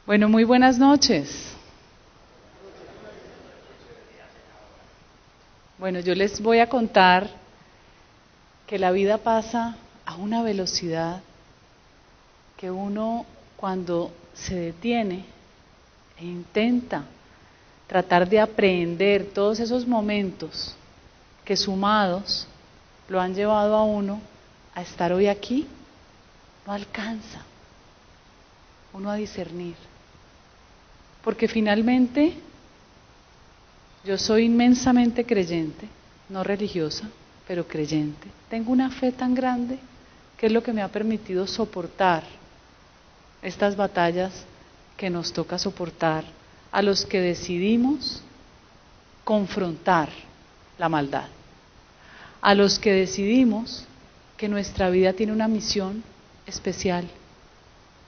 Bueno, muy buenas noches. Bueno, yo les voy a contar que la vida pasa a una velocidad que uno cuando se detiene e intenta tratar de aprehender todos esos momentos que sumados lo han llevado a uno a estar hoy aquí, no alcanza uno a discernir. Porque finalmente yo soy inmensamente creyente, no religiosa, pero creyente. Tengo una fe tan grande que es lo que me ha permitido soportar estas batallas que nos toca soportar a los que decidimos confrontar la maldad, a los que decidimos que nuestra vida tiene una misión especial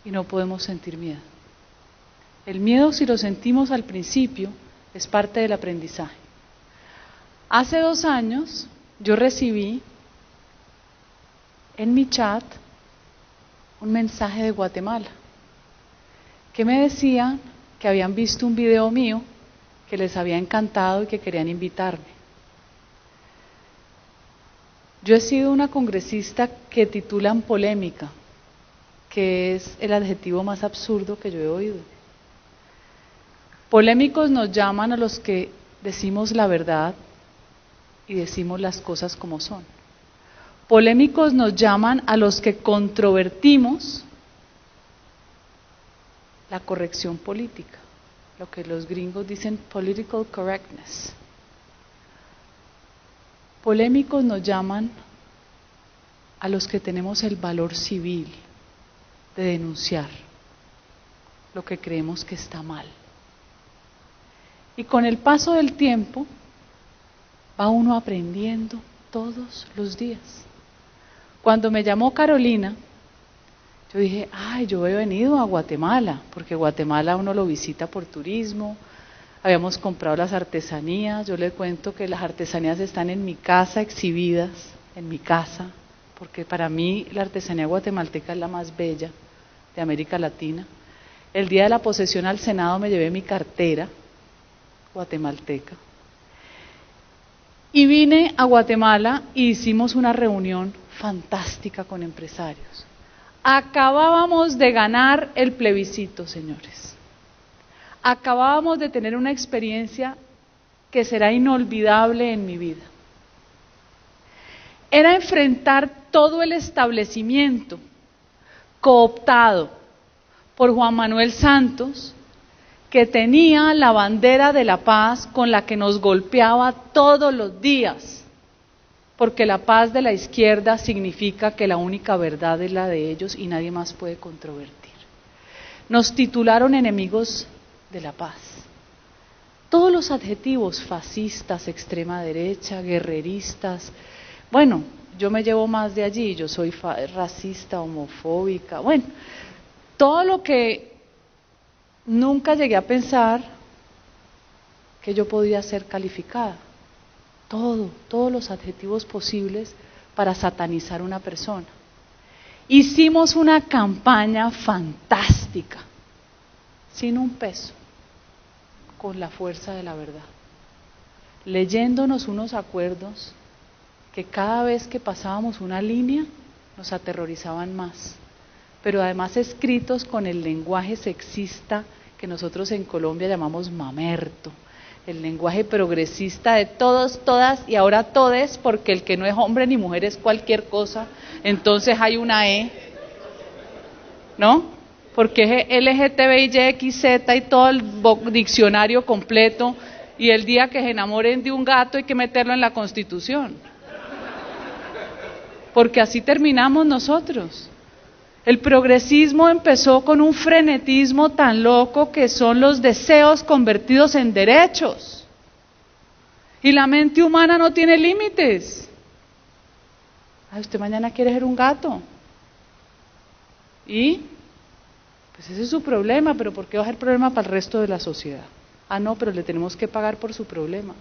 y no podemos sentir miedo. El miedo, si lo sentimos al principio, es parte del aprendizaje. Hace 2 años yo recibí en mi chat un mensaje de Guatemala que me decían que habían visto un video mío que les había encantado y que querían invitarme. Yo he sido una congresista que titulan polémica, que es el adjetivo más absurdo que yo he oído. Polémicos nos llaman a los que decimos la verdad y decimos las cosas como son. Polémicos nos llaman a los que controvertimos la corrección política, lo que los gringos dicen political correctness. Polémicos nos llaman a los que tenemos el valor civil de denunciar lo que creemos que está mal. Y con el paso del tiempo va uno aprendiendo todos los días. Cuando me llamó Carolina, yo dije, yo he venido a Guatemala, porque Guatemala uno lo visita por turismo, habíamos comprado las artesanías, yo le cuento que las artesanías están en mi casa exhibidas, en mi casa, porque para mí la artesanía guatemalteca es la más bella de América Latina. El día de la posesión al Senado me llevé mi cartera guatemalteca. Y vine a Guatemala y hicimos una reunión fantástica con empresarios. Acabábamos de ganar el plebiscito, señores. Acabábamos de tener una experiencia que será inolvidable en mi vida. Era enfrentar todo el establecimiento cooptado por Juan Manuel Santos, que tenía la bandera de la paz con la que nos golpeaba todos los días, porque la paz de la izquierda significa que la única verdad es la de ellos y nadie más puede controvertir. Nos titularon enemigos de la paz. Todos los adjetivos, fascistas, extrema derecha, guerreristas, bueno, yo me llevo más de allí, yo soy racista, homofóbica, bueno, todo lo que nunca llegué a pensar que yo podía ser calificada. Todos los adjetivos posibles para satanizar a una persona. Hicimos una campaña fantástica, sin un peso, con la fuerza de la verdad, leyéndonos unos acuerdos que cada vez que pasábamos una línea nos aterrorizaban más, pero además escritos con el lenguaje sexista que nosotros en Colombia llamamos mamerto, el lenguaje progresista de todos, todas y ahora todes, porque el que no es hombre ni mujer es cualquier cosa, entonces hay una E, ¿no? Porque es LGTBIYXZ y todo el diccionario completo, y el día que se enamoren de un gato hay que meterlo en la Constitución, porque así terminamos nosotros. El progresismo empezó con un frenetismo tan loco que son los deseos convertidos en derechos. Y la mente humana no tiene límites. Usted mañana quiere ser un gato. Y, pues ese es su problema, pero ¿por qué va a ser problema para el resto de la sociedad? No, pero le tenemos que pagar por su problema.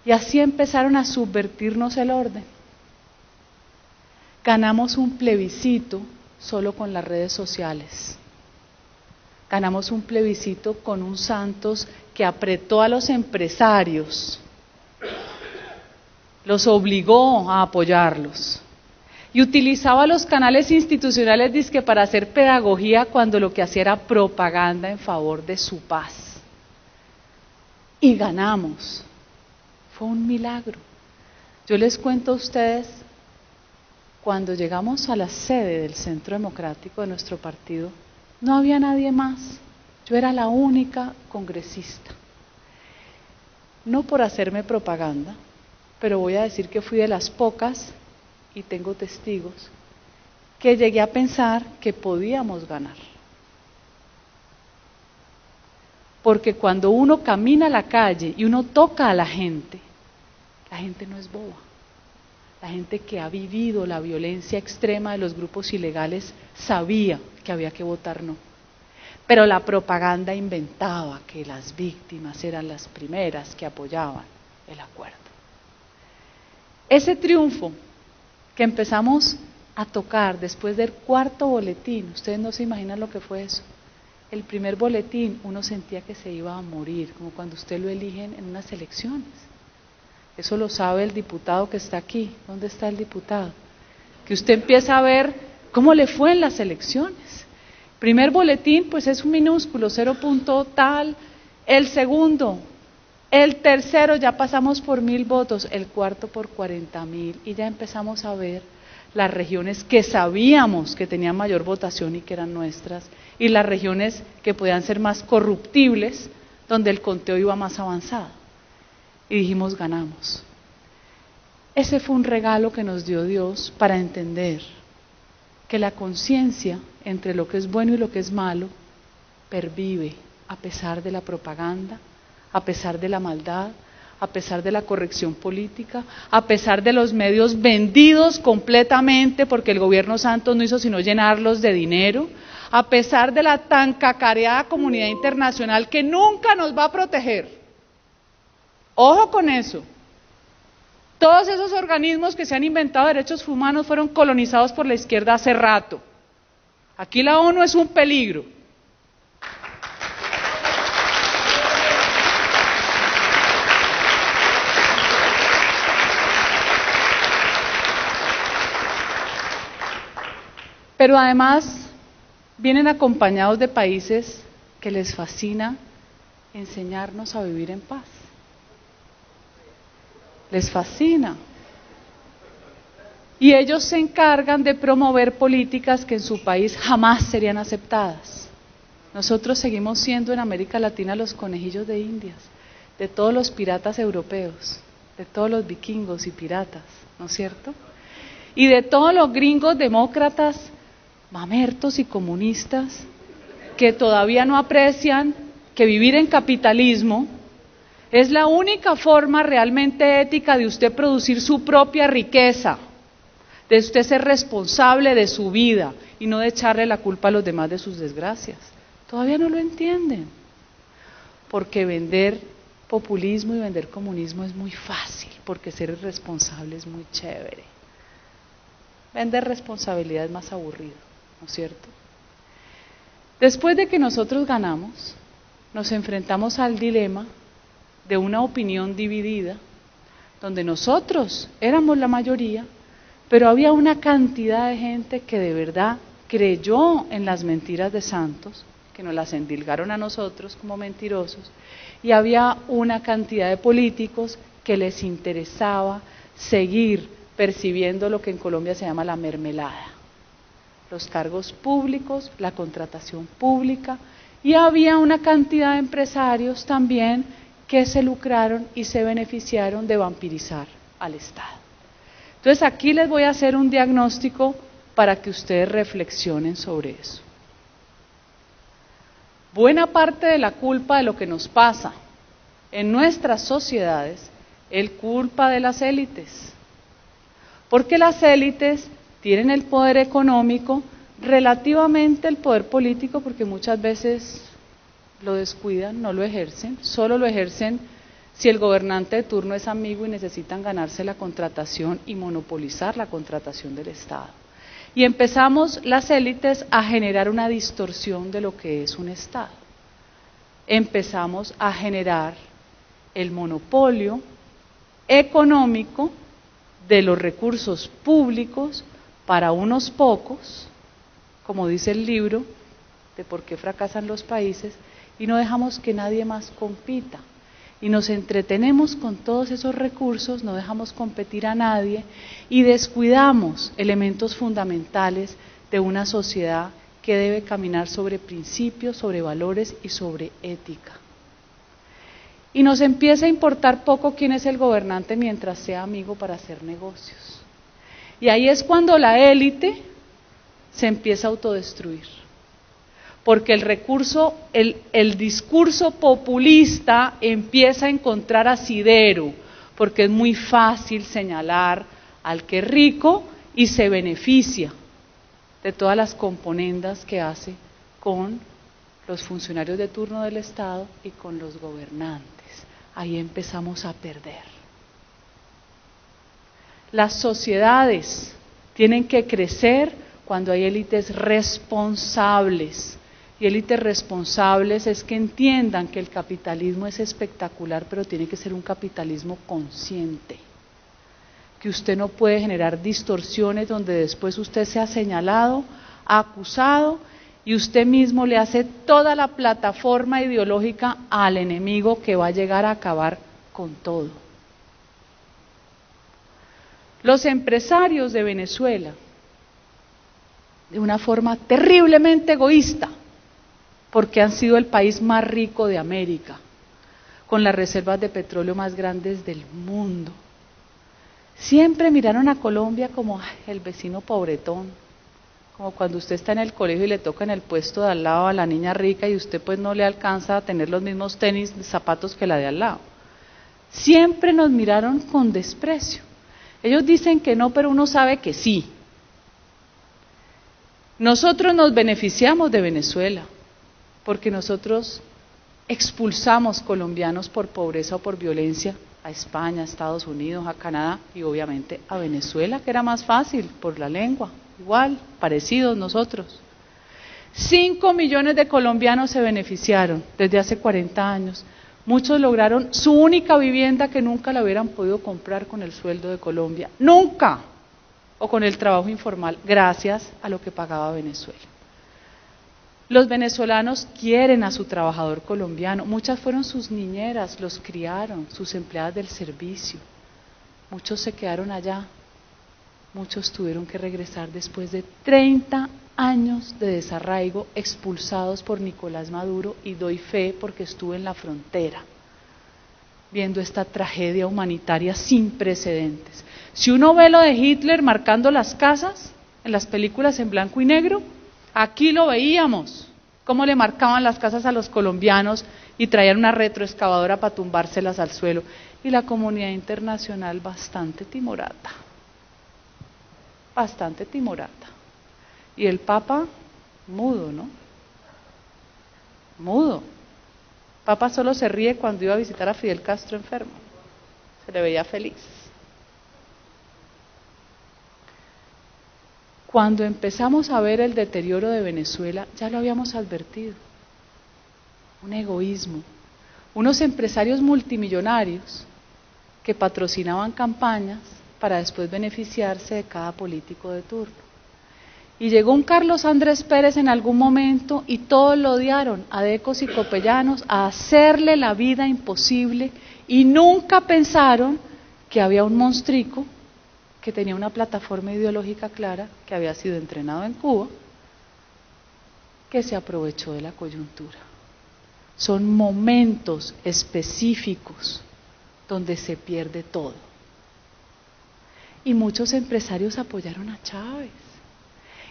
Y así empezaron a subvertirnos el orden. Ganamos un plebiscito solo con las redes sociales. Ganamos un plebiscito con un Santos que apretó a los empresarios, los obligó a apoyarlos y utilizaba los canales institucionales dizque para hacer pedagogía cuando lo que hacía era propaganda en favor de su paz. Y ganamos. Fue un milagro. Yo les cuento a ustedes, cuando llegamos a la sede del Centro Democrático de nuestro partido, no había nadie más. Yo era la única congresista. No por hacerme propaganda, pero voy a decir que fui de las pocas, y tengo testigos, que llegué a pensar que podíamos ganar. Porque cuando uno camina a la calle y uno toca a la gente no es boba. La gente que ha vivido la violencia extrema de los grupos ilegales sabía que había que votar no. Pero la propaganda inventaba que las víctimas eran las primeras que apoyaban el acuerdo. Ese triunfo que empezamos a tocar después del cuarto boletín, ustedes no se imaginan lo que fue eso. El primer boletín uno sentía que se iba a morir, como cuando usted lo eligen en unas elecciones. Eso lo sabe el diputado que está aquí. ¿Dónde está el diputado? Que usted empieza a ver cómo le fue en las elecciones. Primer boletín, pues es un minúsculo, 0 punto tal. El segundo, el tercero ya pasamos por 1.000 votos, el cuarto por 40.000 y ya empezamos a ver las regiones que sabíamos que tenían mayor votación y que eran nuestras y las regiones que podían ser más corruptibles, donde el conteo iba más avanzado. Y dijimos, ganamos. Ese fue un regalo que nos dio Dios para entender que la conciencia entre lo que es bueno y lo que es malo pervive a pesar de la propaganda, a pesar de la maldad, a pesar de la corrección política, a pesar de los medios vendidos completamente porque el gobierno Santos no hizo sino llenarlos de dinero, a pesar de la tan cacareada comunidad internacional que nunca nos va a proteger. Ojo con eso. Todos esos organismos que se han inventado derechos humanos fueron colonizados por la izquierda hace rato. Aquí la ONU es un peligro. Pero además vienen acompañados de países que les fascina enseñarnos a vivir en paz. Les fascina. Y ellos se encargan de promover políticas que en su país jamás serían aceptadas. Nosotros seguimos siendo en América Latina los conejillos de Indias, de todos los piratas europeos, de todos los vikingos y piratas, ¿no es cierto? Y de todos los gringos demócratas, mamertos y comunistas que todavía no aprecian que vivir en capitalismo es la única forma realmente ética de usted producir su propia riqueza, de usted ser responsable de su vida y no de echarle la culpa a los demás de sus desgracias. Todavía no lo entienden, porque vender populismo y vender comunismo es muy fácil, porque ser irresponsable es muy chévere. Vender responsabilidad es más aburrido, ¿no es cierto? Después de que nosotros ganamos, nos enfrentamos al dilema de una opinión dividida, donde nosotros éramos la mayoría, pero había una cantidad de gente que de verdad creyó en las mentiras de Santos, que nos las endilgaron a nosotros como mentirosos, y había una cantidad de políticos que les interesaba seguir percibiendo lo que en Colombia se llama la mermelada, los cargos públicos, la contratación pública, y había una cantidad de empresarios también que se lucraron y se beneficiaron de vampirizar al Estado. Entonces aquí les voy a hacer un diagnóstico para que ustedes reflexionen sobre eso. Buena parte de la culpa de lo que nos pasa en nuestras sociedades es culpa de las élites, porque las élites tienen el poder económico, relativamente el poder político, porque muchas veces lo descuidan, no lo ejercen, solo lo ejercen si el gobernante de turno es amigo y necesitan ganarse la contratación y monopolizar la contratación del Estado. Y empezamos las élites a generar una distorsión de lo que es un Estado. Empezamos a generar el monopolio económico de los recursos públicos para unos pocos, como dice el libro de por qué fracasan los países, y no dejamos que nadie más compita. Y nos entretenemos con todos esos recursos, no dejamos competir a nadie y descuidamos elementos fundamentales de una sociedad que debe caminar sobre principios, sobre valores y sobre ética. Y nos empieza a importar poco quién es el gobernante mientras sea amigo para hacer negocios. Y ahí es cuando la élite se empieza a autodestruir. Porque el discurso populista empieza a encontrar asidero, porque es muy fácil señalar al que es rico y se beneficia de todas las componendas que hace con los funcionarios de turno del Estado y con los gobernantes. Ahí empezamos a perder. Las sociedades tienen que crecer cuando hay élites responsables. Y élites responsables es que entiendan que el capitalismo es espectacular, pero tiene que ser un capitalismo consciente. Que usted no puede generar distorsiones donde después usted sea señalado, acusado, y usted mismo le hace toda la plataforma ideológica al enemigo que va a llegar a acabar con todo. Los empresarios de Venezuela, de una forma terriblemente egoísta, porque han sido el país más rico de América, con las reservas de petróleo más grandes del mundo. Siempre miraron a Colombia como el vecino pobretón, como cuando usted está en el colegio y le toca en el puesto de al lado a la niña rica y usted pues no le alcanza a tener los mismos tenis, zapatos que la de al lado. Siempre nos miraron con desprecio. Ellos dicen que no, pero uno sabe que sí. Nosotros nos beneficiamos de Venezuela, porque nosotros expulsamos colombianos por pobreza o por violencia a España, a Estados Unidos, a Canadá y obviamente a Venezuela, que era más fácil por la lengua, igual, parecidos nosotros. 5 millones de colombianos se beneficiaron desde hace 40 años. Muchos lograron su única vivienda que nunca la hubieran podido comprar con el sueldo de Colombia, nunca, o con el trabajo informal, gracias a lo que pagaba Venezuela. Los venezolanos quieren a su trabajador colombiano, muchas fueron sus niñeras, los criaron, sus empleadas del servicio, muchos se quedaron allá, muchos tuvieron que regresar después de 30 años de desarraigo, expulsados por Nicolás Maduro, y doy fe porque estuve en la frontera, viendo esta tragedia humanitaria sin precedentes. Si uno ve lo de Hitler marcando las casas, en las películas en blanco y negro, aquí lo veíamos, cómo le marcaban las casas a los colombianos y traían una retroexcavadora para tumbárselas al suelo. Y la comunidad internacional bastante timorata. Bastante timorata. Y el Papa, mudo, ¿no? Mudo. Papa solo se ríe cuando iba a visitar a Fidel Castro enfermo. Se le veía feliz. Cuando empezamos a ver el deterioro de Venezuela, ya lo habíamos advertido, un egoísmo, unos empresarios multimillonarios que patrocinaban campañas para después beneficiarse de cada político de turno. Y llegó un Carlos Andrés Pérez en algún momento y todos lo odiaron, adecos y copellanos, a hacerle la vida imposible, y nunca pensaron que había un monstrico que tenía una plataforma ideológica clara, que había sido entrenado en Cuba, que se aprovechó de la coyuntura. Son momentos específicos donde se pierde todo. Y muchos empresarios apoyaron a Chávez.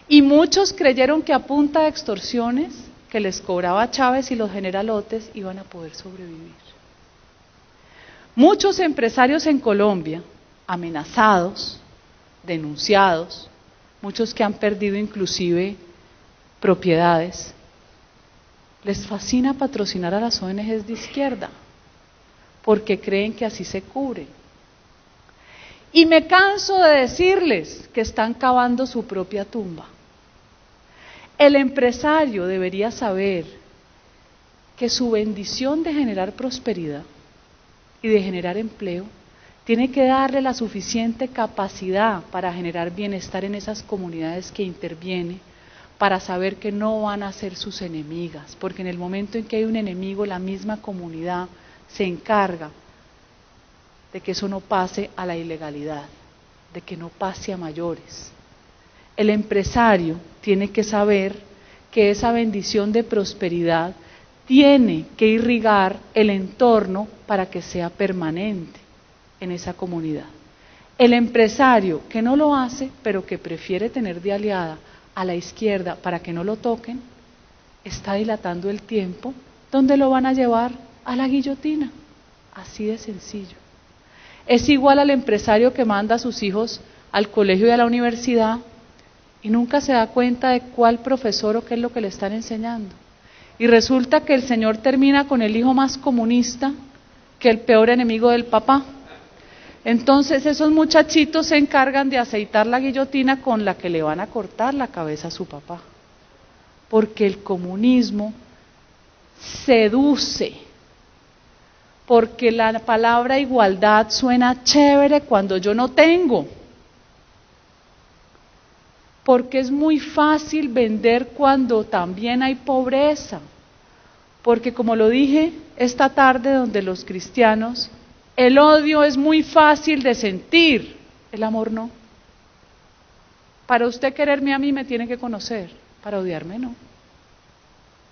Y muchos creyeron que a punta de extorsiones que les cobraba Chávez y los generalotes iban a poder sobrevivir. Muchos empresarios en Colombia, amenazados, denunciados, muchos que han perdido inclusive propiedades, les fascina patrocinar a las ONGs de izquierda, porque creen que así se cubren. Y me canso de decirles que están cavando su propia tumba. El empresario debería saber que su bendición de generar prosperidad y de generar empleo tiene que darle la suficiente capacidad para generar bienestar en esas comunidades que interviene, para saber que no van a ser sus enemigas, porque en el momento en que hay un enemigo, la misma comunidad se encarga de que eso no pase a la ilegalidad, de que no pase a mayores. El empresario tiene que saber que esa bendición de prosperidad tiene que irrigar el entorno para que sea permanente en esa comunidad. El empresario que no lo hace, pero que prefiere tener de aliada a la izquierda para que no lo toquen, está dilatando el tiempo donde lo van a llevar a la guillotina. Así de sencillo. Es igual al empresario que manda a sus hijos al colegio y a la universidad y nunca se da cuenta de cuál profesor o qué es lo que le están enseñando. Y resulta que el señor termina con el hijo más comunista que el peor enemigo del papá. Entonces esos muchachitos se encargan de aceitar la guillotina con la que le van a cortar la cabeza a su papá. Porque el comunismo seduce. Porque la palabra igualdad suena chévere cuando yo no tengo. Porque es muy fácil vender cuando también hay pobreza. Porque como lo dije esta tarde donde los cristianos, el odio es muy fácil de sentir, el amor no. Para usted quererme a mí me tiene que conocer, para odiarme no.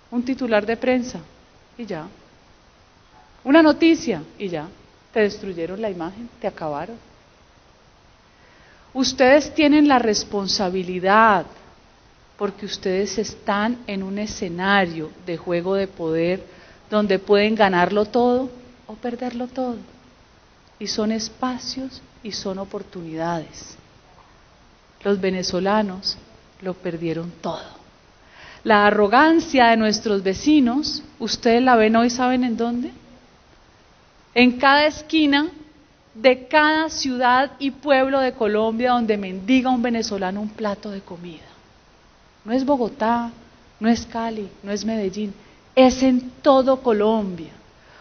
Un titular de prensa y ya. Una noticia y ya. Te destruyeron la imagen, te acabaron. Ustedes tienen la responsabilidad, porque ustedes están en un escenario de juego de poder donde pueden ganarlo todo o perderlo todo. Y son espacios y son oportunidades. Los venezolanos lo perdieron todo. La arrogancia de nuestros vecinos, ustedes la ven hoy, ¿saben en dónde? En cada esquina de cada ciudad y pueblo de Colombia donde mendiga un venezolano un plato de comida. No es Bogotá, no es Cali, no es Medellín, es en todo Colombia.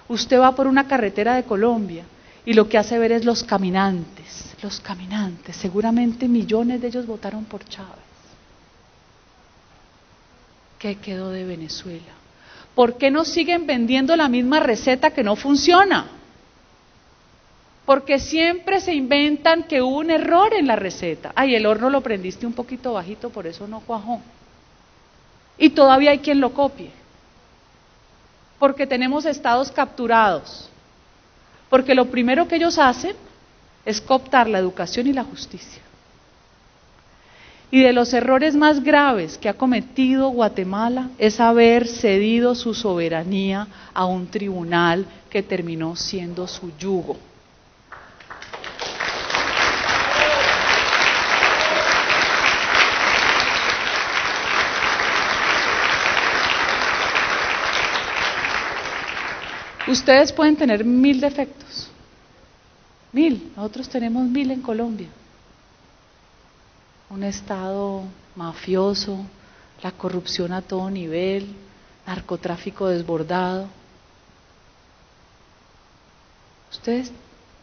Usted va por una carretera de Colombia y lo que hace ver es los caminantes, seguramente millones de ellos votaron por Chávez. ¿Qué quedó de Venezuela? ¿Por qué nos siguen vendiendo la misma receta que no funciona? Porque siempre se inventan que hubo un error en la receta. Ay, el horno lo prendiste un poquito bajito, por eso no cuajó. Y todavía hay quien lo copie. Porque tenemos estados capturados. Porque lo primero que ellos hacen es cooptar la educación y la justicia. Y de los errores más graves que ha cometido Guatemala es haber cedido su soberanía a un tribunal que terminó siendo su yugo. Ustedes pueden tener 1000 defectos, 1000, nosotros tenemos 1000 en Colombia. Un estado mafioso, la corrupción a todo nivel, narcotráfico desbordado. Ustedes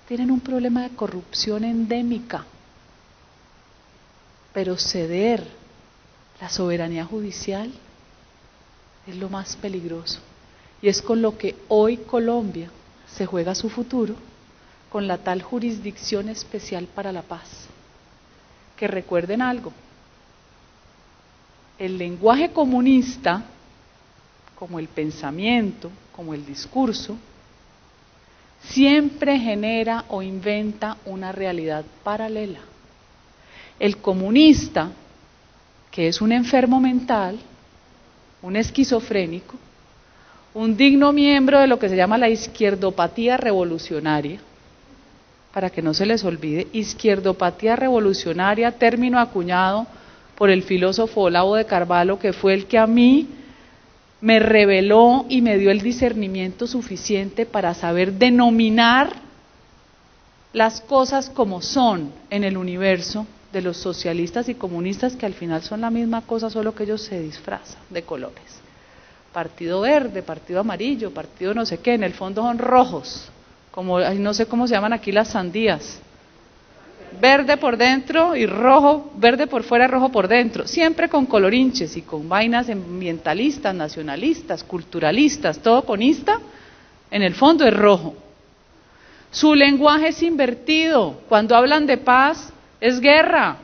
tienen un problema de corrupción endémica, pero ceder la soberanía judicial es lo más peligroso. Y es con lo que hoy Colombia se juega su futuro, con la tal Jurisdicción Especial para la Paz. Que recuerden algo, el lenguaje comunista, como el pensamiento, como el discurso, siempre genera o inventa una realidad paralela. El comunista, que es un enfermo mental, un esquizofrénico, un digno miembro de lo que se llama la izquierdopatía revolucionaria, para que no se les olvide, izquierdopatía revolucionaria, término acuñado por el filósofo Olavo de Carvalho, que fue el que a mí me reveló y me dio el discernimiento suficiente para saber denominar las cosas como son en el universo de los socialistas y comunistas, que al final son la misma cosa, solo que ellos se disfrazan de colores. Partido verde, partido amarillo, partido no sé qué, en el fondo son rojos, como no sé cómo se llaman aquí las sandías. Verde por dentro y rojo, verde por fuera, rojo por dentro, siempre con colorinches y con vainas ambientalistas, nacionalistas, culturalistas, todo con ista, en el fondo es rojo. Su lenguaje es invertido, cuando hablan de paz es guerra,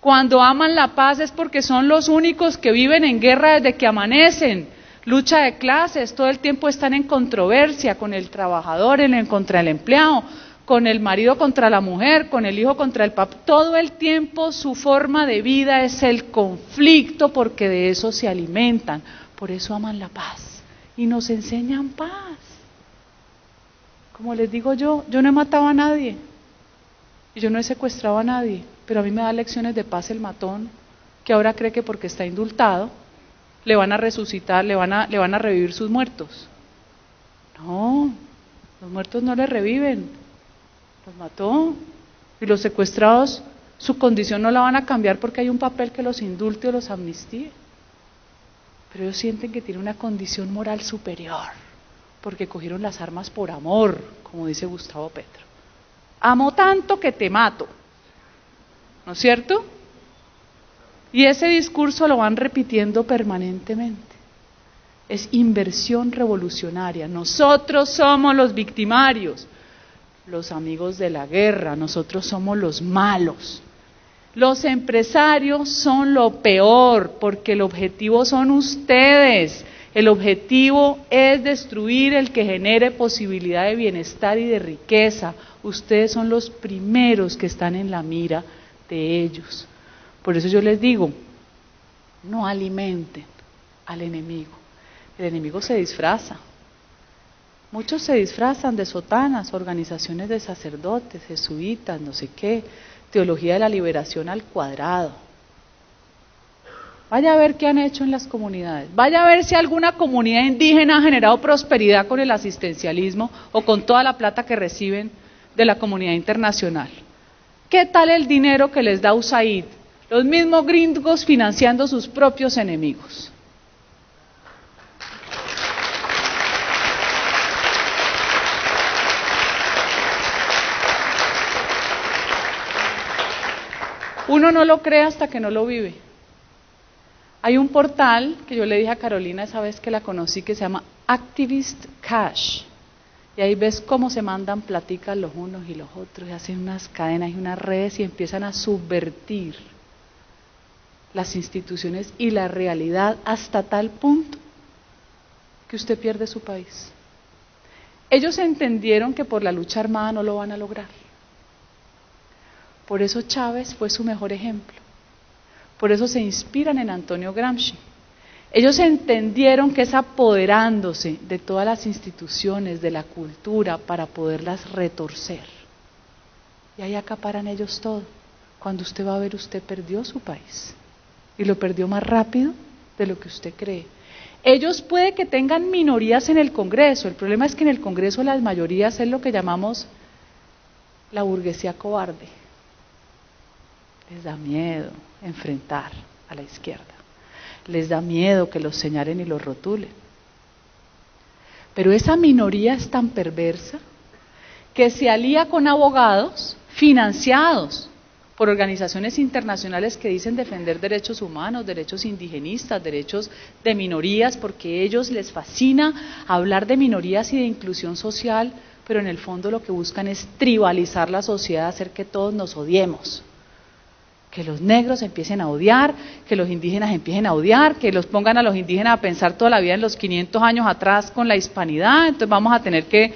cuando aman la paz es porque son los únicos que viven en guerra desde que amanecen, lucha de clases, todo el tiempo están en controversia con el trabajador, contra el empleado, con el marido contra la mujer, con el hijo contra el papá, todo el tiempo su forma de vida es el conflicto, porque de eso se alimentan, por eso aman la paz y nos enseñan paz. Como les digo yo no he matado a nadie y yo no he secuestrado a nadie, pero a mí me da lecciones de paz el matón, que ahora cree que porque está indultado le van a resucitar, le van a revivir sus muertos. No, los muertos no le reviven, los mató. Y los secuestrados, su condición no la van a cambiar porque hay un papel que los indulte o los amnistíe, pero ellos sienten que tienen una condición moral superior porque cogieron las armas por amor, como dice Gustavo Petro. Amo tanto que te mato, ¿no es cierto? Y ese discurso lo van repitiendo permanentemente. Es inversión revolucionaria. Nosotros somos los victimarios, los amigos de la guerra, nosotros somos los malos. Los empresarios son lo peor, porque el objetivo son ustedes. El objetivo es destruir el que genere posibilidad de bienestar y de riqueza. Ustedes son los primeros que están en la mira de ellos. Por eso yo les digo, no alimenten al enemigo. El enemigo se disfraza. Muchos se disfrazan de sotanas, organizaciones de sacerdotes, jesuitas, no sé qué, teología de la liberación al cuadrado. Vaya a ver qué han hecho en las comunidades. Vaya a ver si alguna comunidad indígena ha generado prosperidad con el asistencialismo o con toda la plata que reciben de la comunidad internacional. ¿Qué tal el dinero que les da USAID? Los mismos gringos financiando sus propios enemigos. Uno no lo cree hasta que no lo vive. Hay un portal que yo le dije a Carolina esa vez que la conocí, que se llama Activist Cash, y ahí ves cómo se mandan platicas los unos y los otros, y hacen unas cadenas y unas redes y empiezan a subvertir las instituciones y la realidad hasta tal punto que usted pierde su país. Ellos entendieron que por la lucha armada no lo van a lograr. Por eso Chávez fue su mejor ejemplo. Por eso se inspiran en Antonio Gramsci. Ellos entendieron que es apoderándose de todas las instituciones, de la cultura, para poderlas retorcer. Y ahí acaparan ellos todo. Cuando usted va a ver, usted perdió su país. Y lo perdió más rápido de lo que usted cree. Ellos puede que tengan minorías en el Congreso. El problema es que en el Congreso las mayorías es lo que llamamos la burguesía cobarde. Les da miedo enfrentar a la izquierda. Les da miedo que los señalen y los rotulen. Pero esa minoría es tan perversa que se alía con abogados financiados por organizaciones internacionales que dicen defender derechos humanos, derechos indigenistas, derechos de minorías, porque a ellos les fascina hablar de minorías y de inclusión social, pero en el fondo lo que buscan es tribalizar la sociedad, hacer que todos nos odiemos. Que los negros empiecen a odiar, que los indígenas empiecen a odiar, que los pongan a los indígenas a pensar toda la vida en los 500 años atrás con la hispanidad. Entonces vamos a tener que,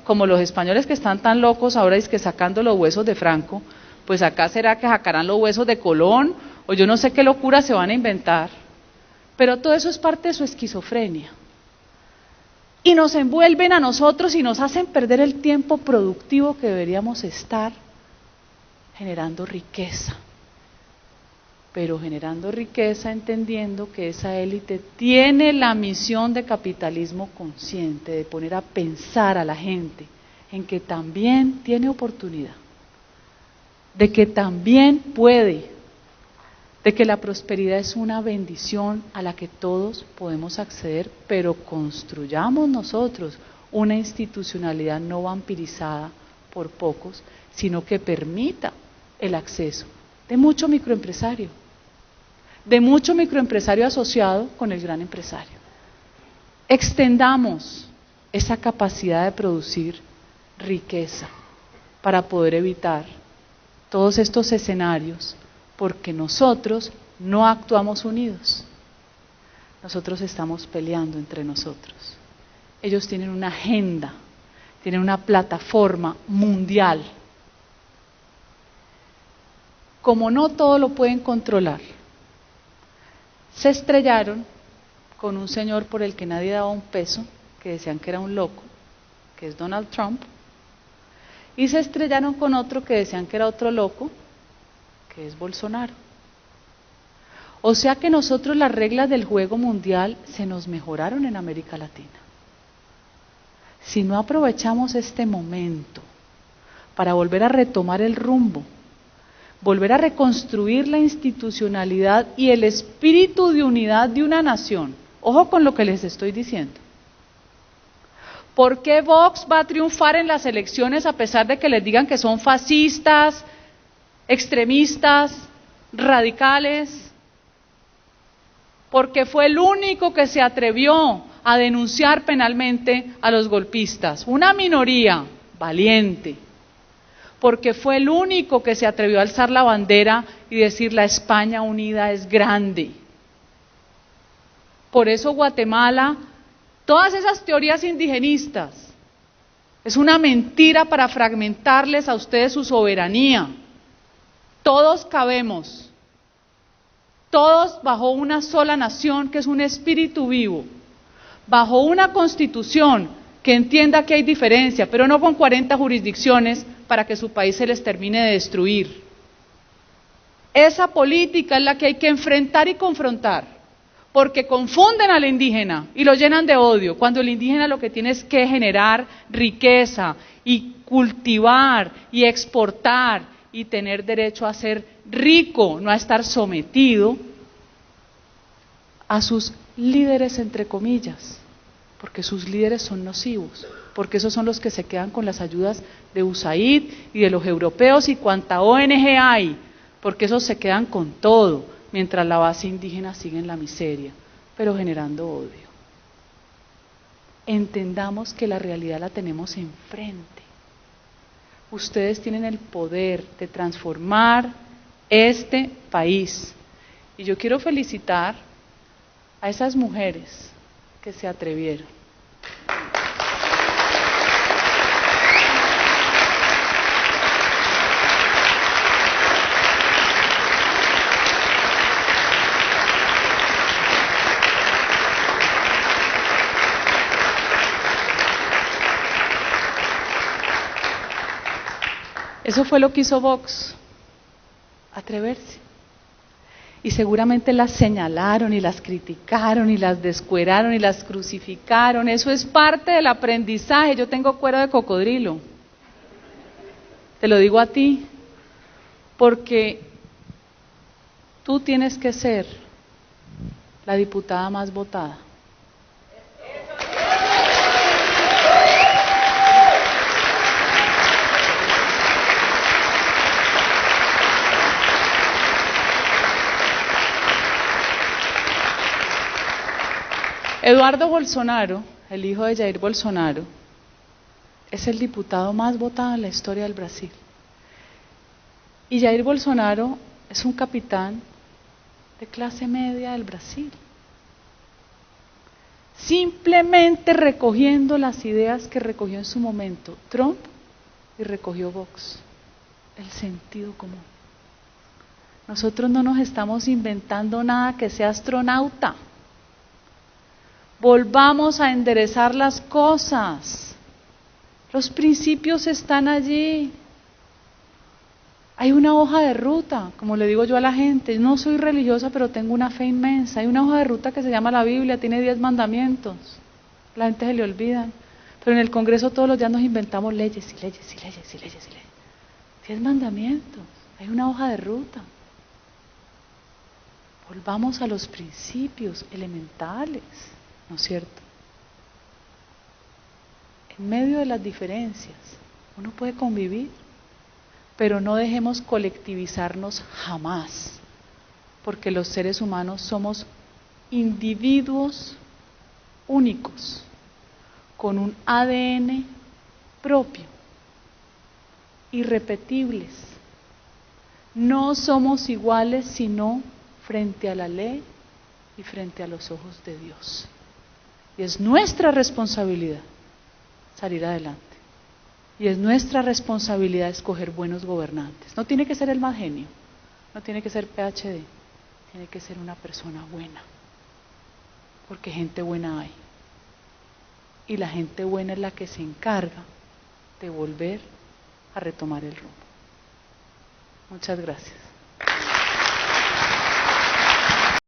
como los españoles que están tan locos ahora es que sacando los huesos de Franco, pues acá será que sacarán los huesos de Colón, o yo no sé qué locura se van a inventar. Pero todo eso es parte de su esquizofrenia. Y nos envuelven a nosotros y nos hacen perder el tiempo productivo que deberíamos estar generando riqueza. Pero generando riqueza entendiendo que esa élite tiene la misión de capitalismo consciente, de poner a pensar a la gente en que también tiene oportunidad, de que también puede, de que la prosperidad es una bendición a la que todos podemos acceder, pero construyamos nosotros una institucionalidad no vampirizada por pocos, sino que permita el acceso de mucho microempresario asociado con el gran empresario. Extendamos esa capacidad de producir riqueza para poder evitar todos estos escenarios, porque nosotros no actuamos unidos. Nosotros estamos peleando entre nosotros. Ellos tienen una agenda, tienen una plataforma mundial. Como no todo lo pueden controlar, se estrellaron con un señor por el que nadie daba un peso, que decían que era un loco, que es Donald Trump, y se estrellaron con otro que decían que era otro loco, que es Bolsonaro. O sea que nosotros las reglas del juego mundial se nos mejoraron en América Latina. Si no aprovechamos este momento para volver a retomar el rumbo, volver a reconstruir la institucionalidad y el espíritu de unidad de una nación, ojo con lo que les estoy diciendo. ¿Por qué Vox va a triunfar en las elecciones a pesar de que les digan que son fascistas, extremistas, radicales? Porque fue el único que se atrevió a denunciar penalmente a los golpistas, una minoría valiente, porque fue el único que se atrevió a alzar la bandera y decir la España unida es grande. Por eso Guatemala, todas esas teorías indigenistas, es una mentira para fragmentarles a ustedes su soberanía. Todos cabemos, todos bajo una sola nación que es un espíritu vivo, bajo una constitución que entienda que hay diferencia, pero no con 40 jurisdicciones para que su país se les termine de destruir. Esa política es la que hay que enfrentar y confrontar, porque confunden al indígena y lo llenan de odio, cuando el indígena lo que tiene es que generar riqueza y cultivar y exportar y tener derecho a ser rico, no a estar sometido a sus líderes entre comillas, porque sus líderes son nocivos, porque esos son los que se quedan con las ayudas de USAID y de los europeos y cuanta ONG hay, porque esos se quedan con todo, mientras la base indígena sigue en la miseria, pero generando odio. Entendamos que la realidad la tenemos enfrente. Ustedes tienen el poder de transformar este país. Y yo quiero felicitar a esas mujeres que se atrevieron. Eso fue lo que hizo Vox, atreverse. Y seguramente las señalaron y las criticaron y las descueraron y las crucificaron. Eso es parte del aprendizaje. Yo tengo cuero de cocodrilo. Te lo digo a ti, porque tú tienes que ser la diputada más votada. Eduardo Bolsonaro, el hijo de Jair Bolsonaro, es el diputado más votado en la historia del Brasil. Y Jair Bolsonaro es un capitán de clase media del Brasil. Simplemente recogiendo las ideas que recogió en su momento Trump y recogió Vox, el sentido común. Nosotros no nos estamos inventando nada que sea astronauta. Volvamos a enderezar las cosas. Los principios están allí. Hay una hoja de ruta, como le digo yo a la gente. No soy religiosa, pero tengo una fe inmensa. Hay una hoja de ruta que se llama la Biblia, tiene 10 mandamientos. La gente se le olvidan. Pero en el Congreso todos los días nos inventamos leyes y leyes y leyes y leyes y leyes. 10 mandamientos, hay una hoja de ruta. Volvamos a los principios elementales, ¿no es cierto? En medio de las diferencias, uno puede convivir, pero no dejemos colectivizarnos jamás, porque los seres humanos somos individuos únicos, con un ADN propio, irrepetibles. No somos iguales sino frente a la ley y frente a los ojos de Dios. Y es nuestra responsabilidad salir adelante. Y es nuestra responsabilidad escoger buenos gobernantes. No tiene que ser el más genio, no tiene que ser PhD, tiene que ser una persona buena. Porque gente buena hay. Y la gente buena es la que se encarga de volver a retomar el rumbo. Muchas gracias.